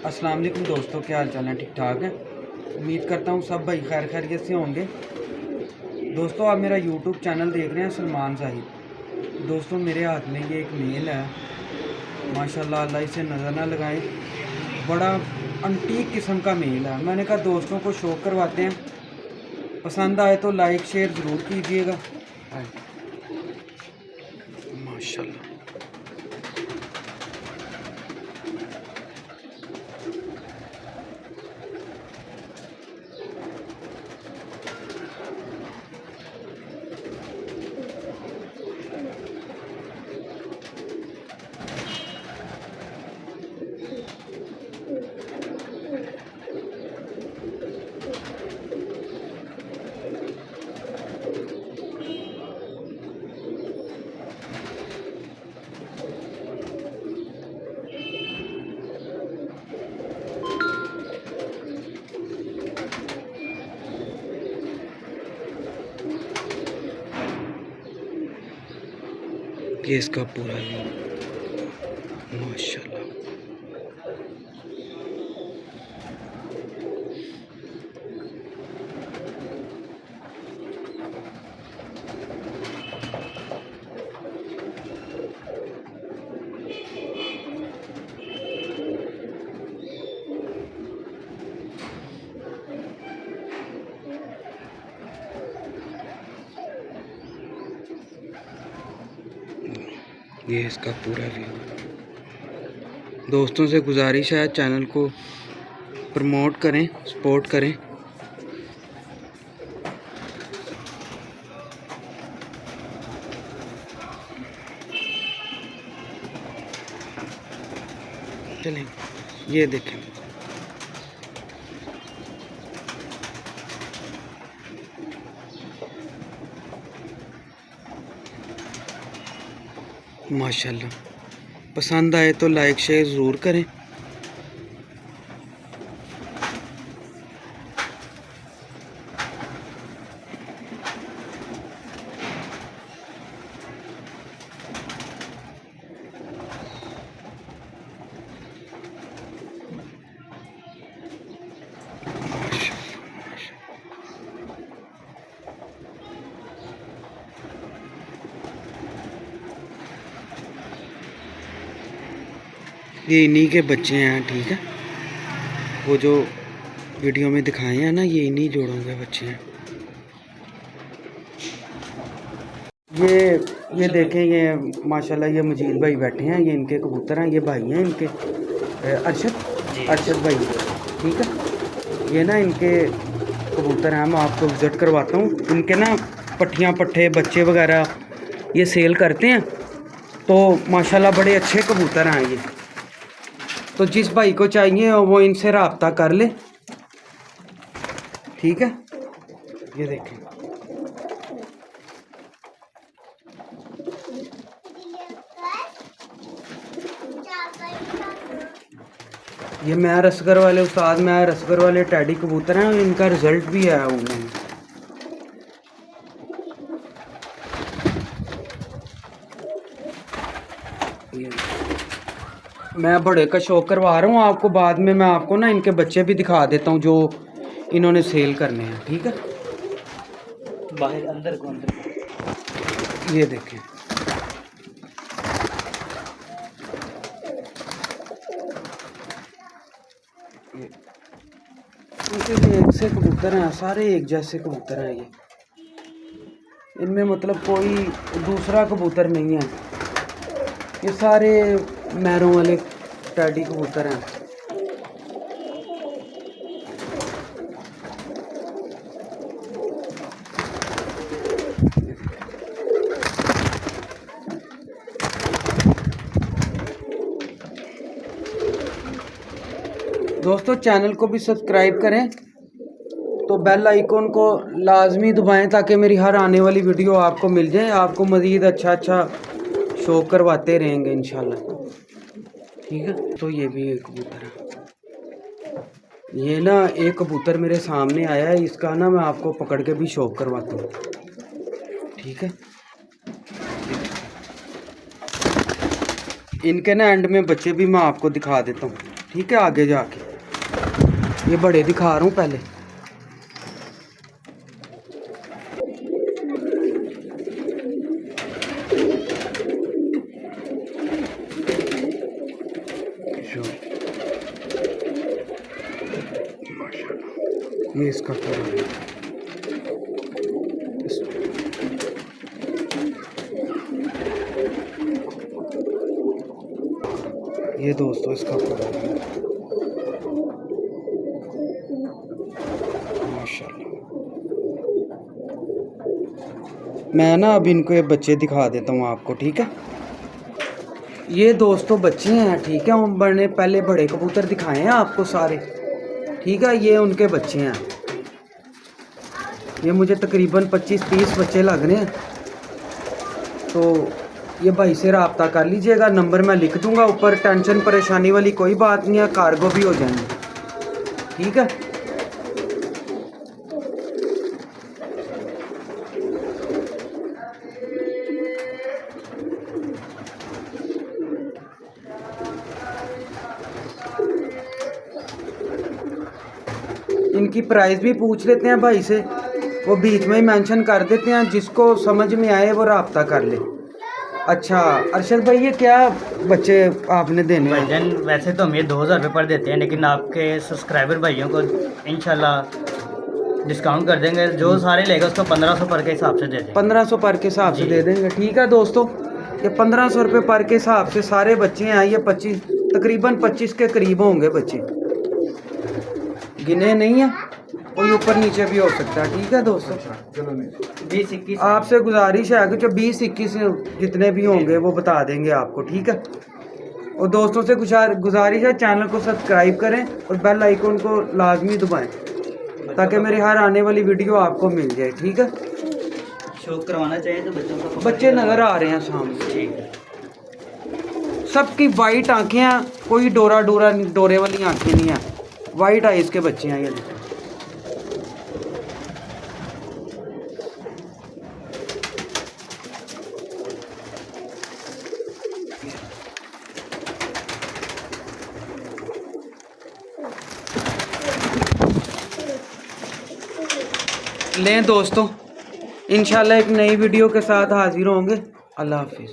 अस्सलाम वालेकुम दोस्तों, क्या हाल चाल है? ठीक ठाक है। उम्मीद करता हूँ सब भाई खैर खैरियत से होंगे। दोस्तों, आप मेरा यूट्यूब चैनल देख रहे हैं सलमान साहिब। दोस्तों, मेरे हाथ में ये एक मेल है, माशाल्लाह, अल्लाह इसे नज़र ना लगाएं। बड़ा अंटीक किस्म का मेल है। मैंने कहा दोस्तों को शौक करवाते हैं, पसंद आए तो लाइक शेयर ज़रूर कीजिएगा। माशाल्लाह, ये इसका पूरा व्यू माशाल्लाह। ये इसका पूरा व्यू। दोस्तों से गुजारिश है चैनल को प्रमोट करें, सपोर्ट करें। चलें, ये देखें, माशाल्लाह। पसंद आए तो लाइक शेयर ज़रूर करें। ये इन्हीं के बच्चे हैं, ठीक है। वो जो वीडियो में दिखाए हैं ना, ये इन्हीं जोड़ों के बच्चे हैं। ये देखें, ये माशाल्लाह ये मजीद भाई बैठे हैं, ये इनके कबूतर हैं, ये भाई हैं इनके, अरशद भाई, ठीक है। ये ना इनके कबूतर हैं, मैं आपको विज़िट करवाता हूँ। इनके ना पट्टियाँ पट्ठे बच्चे वगैरह ये सेल करते हैं, तो माशाल्लाह बड़े अच्छे कबूतर हैं ये। तो जिस भाई को चाहिए वो इनसे रब्ता कर ले, ठीक है। ये देखें, ये मैं रसगर वाले उस्ताद में रसगर वाले टैडी कबूतर हैं, इनका रिजल्ट भी आया उन्हें। मैं बड़े का शौक करवा रहा हूँ आपको, बाद में मैं आपको ना इनके बच्चे भी दिखा देता हूँ जो इन्होंने सेल करने हैं, ठीक है। बाहर अंदर को अंदर, ये देखें, इनके भी एक से कबूतर हैं, सारे एक जैसे कबूतर हैं ये। इनमें मतलब कोई दूसरा कबूतर नहीं है, ये सारे मैरों वाले टैडी कबूतर हैं। दोस्तों, चैनल को भी सब्सक्राइब करें, तो बेल आइकॉन को लाजमी दबाएं ताकि मेरी हर आने वाली वीडियो आपको मिल जाए। आपको मज़ीद अच्छा शो करवाते रहेंगे इंशाल्लाह, ठीक है। तो ये भी एक कबूतर है, ये ना एक कबूतर मेरे सामने आया है, इसका ना मैं आपको पकड़ के भी शो करवाता हूँ, ठीक है। इनके ना एंड में बच्चे भी मैं आपको दिखा देता हूँ, ठीक है आगे जाके। ये बड़े दिखा रहा हूँ पहले। ये इसका पूरा है। ये दोस्तों इसका पूरा है। माशाल्लाह। मैं ना अब इनको ये बच्चे दिखा देता हूँ आपको, ठीक है। ये दोस्तों बच्चे हैं, ठीक है। हम बड़े पहले बड़े कबूतर दिखाए हैं आपको सारे, ठीक है। ये उनके बच्चे हैं। ये मुझे तकरीबन 25-30 बच्चे लग रहे हैं। तो ये भाई से रब्ता कर लीजिएगा, नंबर मैं लिख दूंगा ऊपर। टेंशन परेशानी वाली कोई बात नहीं है, कार्गो भी हो जाएंगे, ठीक है। इनकी प्राइस भी पूछ लेते हैं भाई से, वो बीच में ही मेंशन कर देते हैं। जिसको समझ में आए वो रब्ता कर ले। अच्छा अरशद भाई, ये क्या बच्चे आपने देने हैं? भाईजान वैसे तो हम ये 2000 रुपये पर देते हैं, लेकिन आपके सब्सक्राइबर भाइयों को इंशाल्लाह डिस्काउंट कर देंगे। जो सारे लेगा उसको 1500 पर के हिसाब से दे देंगे। 1500 पर के हिसाब से दे देंगे, ठीक है दोस्तों। ये 1500 रुपये पर के हिसाब से सारे बच्चे हैं। ये 25 तकरीबन 25 के करीब होंगे बच्चे, गिने नहीं है, कोई ऊपर नीचे भी हो सकता है, ठीक है दोस्तों। 20-21 आपसे गुजारिश है कि जो 20-21 जितने भी होंगे वो बता देंगे आपको, ठीक है। और दोस्तों से गुजारिश है चैनल को सब्सक्राइब करें और बेल आइकन को लाजमी दबाएं ताकि मेरी हर आने वाली वीडियो आपको मिल जाए, ठीक है। शो करवाना चाहिए तो बच्चों को। बच्चे नज़र आ रहे हैं सामने, ठीक है। सबकी वाइट आंखें हैं, कोई डोरे वाली आंखें नहीं है, वाइट आइज के बच्चे हैं ये। लें दोस्तों, इंशाल्लाह एक नई वीडियो के साथ हाजिर होंगे। अल्लाह हाफिज़।